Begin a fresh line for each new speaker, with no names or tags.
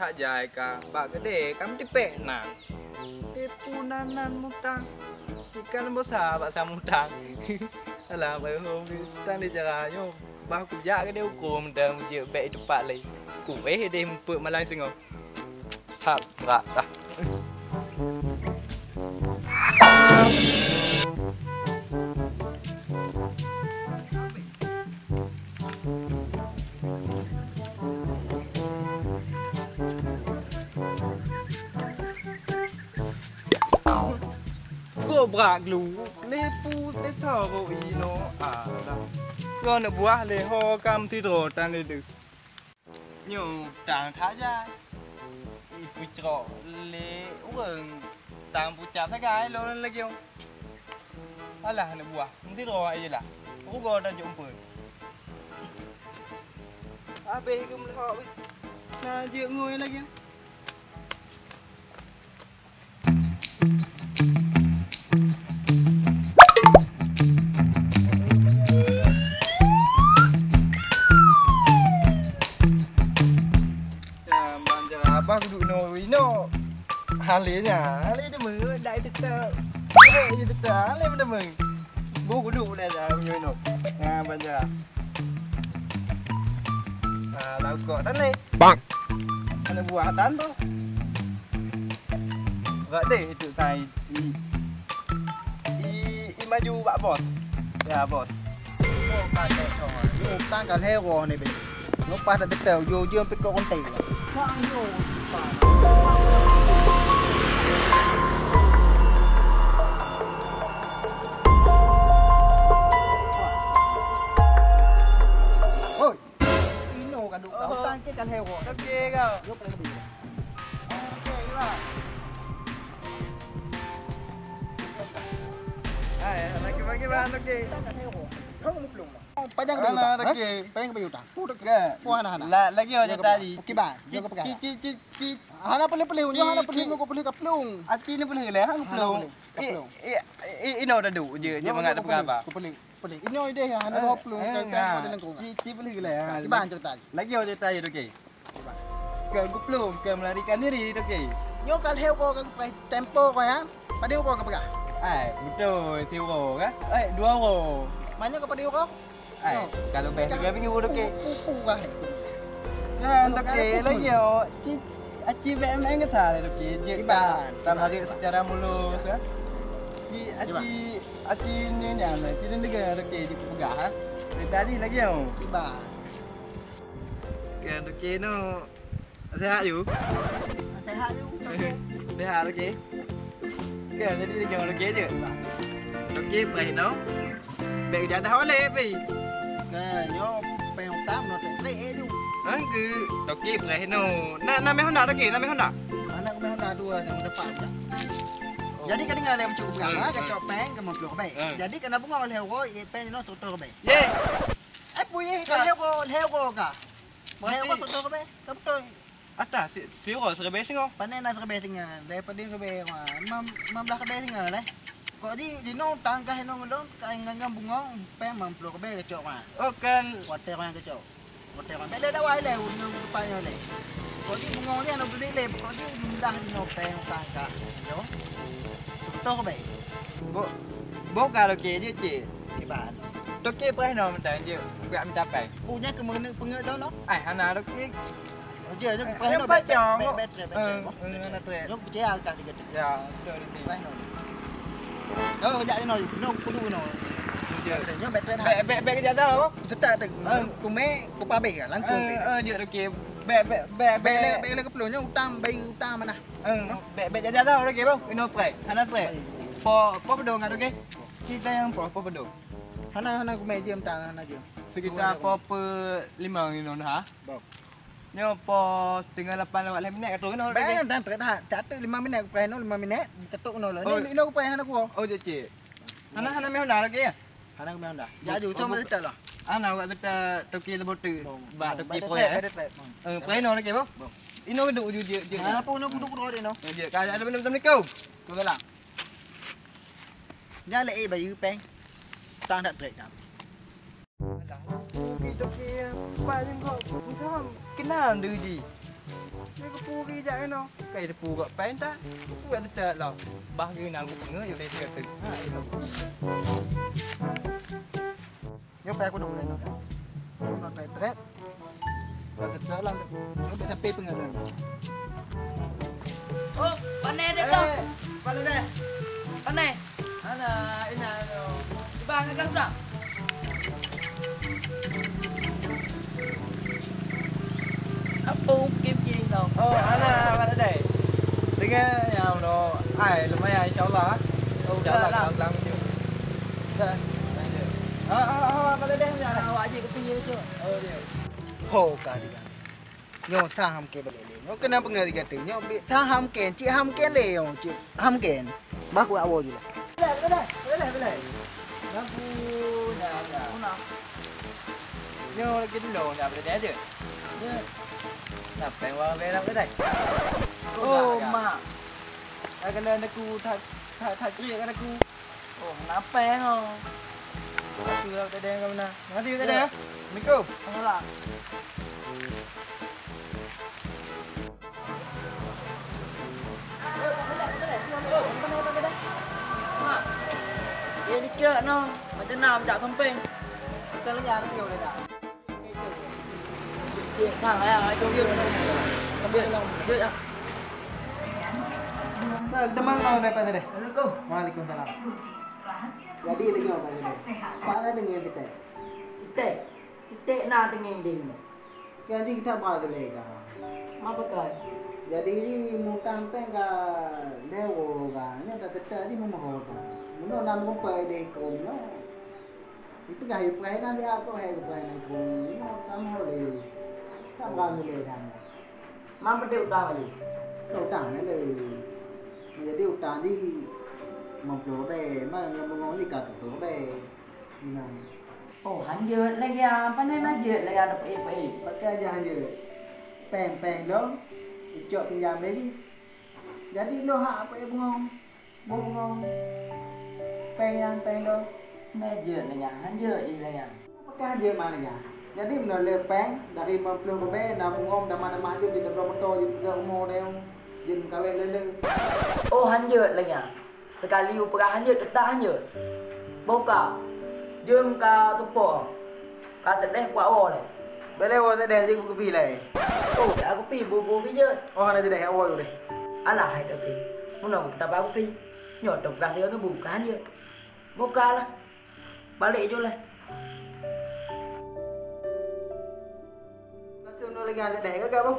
hak jai ka bak gede kam tipek nan. Punanan mutang. Ikan besar bak samutang. Alah mai hôm đi tang đi cara nyo. Ba ku jak gede hukum dah je baik cepat lai. Ku dia memput malang singo. Hak rak dah. Kau berak lu, lepu letar kau ino ada. Kau nak buah leho kam tidur tan ledu. Nyo tang thaja. Ipu cerok le urang tang pucap sagai lo lagi yo. Alah nak buah, tidur aje lah. Aku kau dah jumpa. Abe ke meleho we. Nah je ngoi lagi. Abang duduk no halnya dia mừng đại thực ta như thực ta lên dia mừng bố của đủ đây là như nó bây giờ laut kok tan le bang ada buah tan tu vậy để tự tài i maju pak bos ya bos
tan cả heo gò này bị nó pas ada tetel yo je sampai kau kontai ôi ino kan duk kau tan ke kan heo gò
okey kau
yo paling lebih
okey lah bagi bahan okey
tan kan heo gò không một lùng panjang ke
Alah,
utang
okey.
panjang ke utang
Puduk ke?
Puan hana.
Lagi aja tadi.
Okey bang. Jaga pegang. Hana pelih-pelih ni hana pelih kau pelih kaplung.
Ati ni pelih lah, hang pelung. Ino dah duk je mangat pegang apa.
Kau pelih. Pelih. Ini ide hana kau pelung kan ada lengkung.
Ci pelih lah.
Ki bang cerita.
Lagi aja tadi okey. Ke aku pelung, ke melarikan diri okey.
Yo kan heo kau kan tempo kau ya. Pada kau kau pegang.
Betul, tiuro kan? 2 euro.
Mana kau pada kau?
Kalau best juga minggu okey.
Kah.
Kan okey lagi yo. Aci BMN ke tak okey. Je
Iban.
Tarik secara mulus ya. Aci ni nyam, aci ni negara okey di pegah. Tadi lagi yo.
Bang.
Kan okey no. Sehat you?
Sehat you.
Sehat okey. Kan jadi lagi okey je. Okey, baik no. Baik jatah oleh pi.
Ke yo peng tam no te tu.
Angku, okey baik no. Nama Honda okey, nama Honda.
Anak kau Honda 2 yang depan. Jadi kan tinggal lem cukup pegang kacau peng ke 50 ke baik. Jadi kena bunga oleh heo peng no soto ke baik.
Ye.
Puye kan heo ka. Heo soto ke baik. Betul.
Atas siro serbe singo.
Panen nak serbe singa. Daripada serbe mam dah kedai singa lah. Kau di no tangkah no ngulung kai ngangam bunga peng 50 ke baik kacau mah.
Oh kan
Hotel kan kacau. Hotel kan. Bela dah wai le unang depannya le. Kau di bunga ni nak beli le. Kau di jumlah di no peng tangkah. Yo. Betul ke baik.
Bố kalau okey je cik.
Iban.
Okey apa no minta je. Buat minta pai.
Punya kemana pengek dah no.
Hana okey.
Je je
Eh,
peng no
empat jam.
bet.
Hana tu.
Yo percaya kat tiga tu.
Ya, betul di sini.
Peng no. Yo jak ni no kudu no. Yo bet dah.
Beg kerja dah apa?
Tetap tu. Ku me ku pa be langsung.
Je okey. Beg
Be le kepulnya utang bayi utang mana.
beg kerja dah okey bang. Ino pray. Hana pray. Po pedong kan okey. Kita yang po pedong.
Hana ku me je utang hana je.
Sekitar po per 5 ino ha.
Bok.
Nyo po setengah 8 lewat 5 minit kat no.
Bayang dan tak 5 minit ku pray no 5 minit ketuk no lah. Ni no ku pray hana ku.
Oh je cik. Hana me honda okey ya.
Hana ku me dah. Jaju cuma tetap lah.
Ana awak kata toki lebot tu. Ba toki pro ya. Pray no okey bang. Ino duk je.
Apa no ku duk dia no.
Je kalau ada benda-benda kau.
Kau lah. Nyale bayi peng. Tang tak trek kan.
Toki paling kau kenal dia ji. Ni kepu ke jak no. Kai depu kat pen tak. Ku ada tak lah. Bah ke nang ku pengen yo dia kata. Ha ino.
Yo pe aku dulu no. No trap. Tak tersalah. Yo be sampai pengalan.
Oh, panen dek tu.
Pada deh.
Panen.
Ana ina no.
Coba ngagak dah. Apa kim jing tau.
Oh, ana pada deh. Dengan yang no ai lumayan insyaallah. Insyaallah gampang je.
Kan.
Pada deh ya.
Awak aje ke pinggir tu.
Oh dia.
Ho ka dia. Nyo tha ham ke balik le. Nyo kena pengen kata nyo bi tha ham ken, cik ham ken le yo, cik ham ken. Bah ku awo je lah.
Boleh. Lampu dah.
Una.
Nyo lagi dulu dah pada deh je.
Ya.
Nak pengen về làm cái này.
Oh, mak.
Cái nên nó cu thật kia cái nó cu.
Oh, kenapa oh?
Cu đâu cái đen không nè. Nó tiêu cái đen. Mình cu.
Không lah. Mak. Dia dikira no. Macam nak macam samping.
Kita le ya tiêu le dah.
Dia thang ai tu dia. Dia dia.
Baik, teman mau pada deh.
Assalamualaikum.
Waalaikumsalam. Jadi lagi apa ni? Pada dengan kita.
Kita nak dengan dia.
Jadi kita pada le ka.
Apa kau?
Jadi ni mutang teng ka lewo ka. Ni dah tetap ni mau ka. Mun nam ko pa de ko no. Itu ka hiu pa na dia ko hai pa na ko. No tam ho le. Tam ga ni le dah.
Mampu dia utang lagi.
Utang ni le. Jadi utang ni một lỗ bè mà nhà bông ngón gì cả thủ lỗ bè nào
Oh, hanya lagi apa ni nak je lagi ada pe.
pakai aja hanya peng dong cok pinjam lagi jadi lo hak apa ya bungong peng dong
Ni je lagi hanya ini lagi.
pakai aja mana ya jadi benar le peng dari 50 bè dah bungong dah mana maju di dalam motor di dalam motor dia jin kawin lele
Oh, hanya lagi. Sekali upah hanya tetap hanya. Boka. Jom ka tupo. Ka sedeh kuat awak ni.
bele wa sẽ để cái gì này
Oh, aku pi bu bi je.
oh này để awal rồi
Alah hai tu pi. Mun kita baru pi. Nyo tok ka dia tu bukan je. Boka lah. Balik je lah.
Kau tu nak lagi ada deh ke apa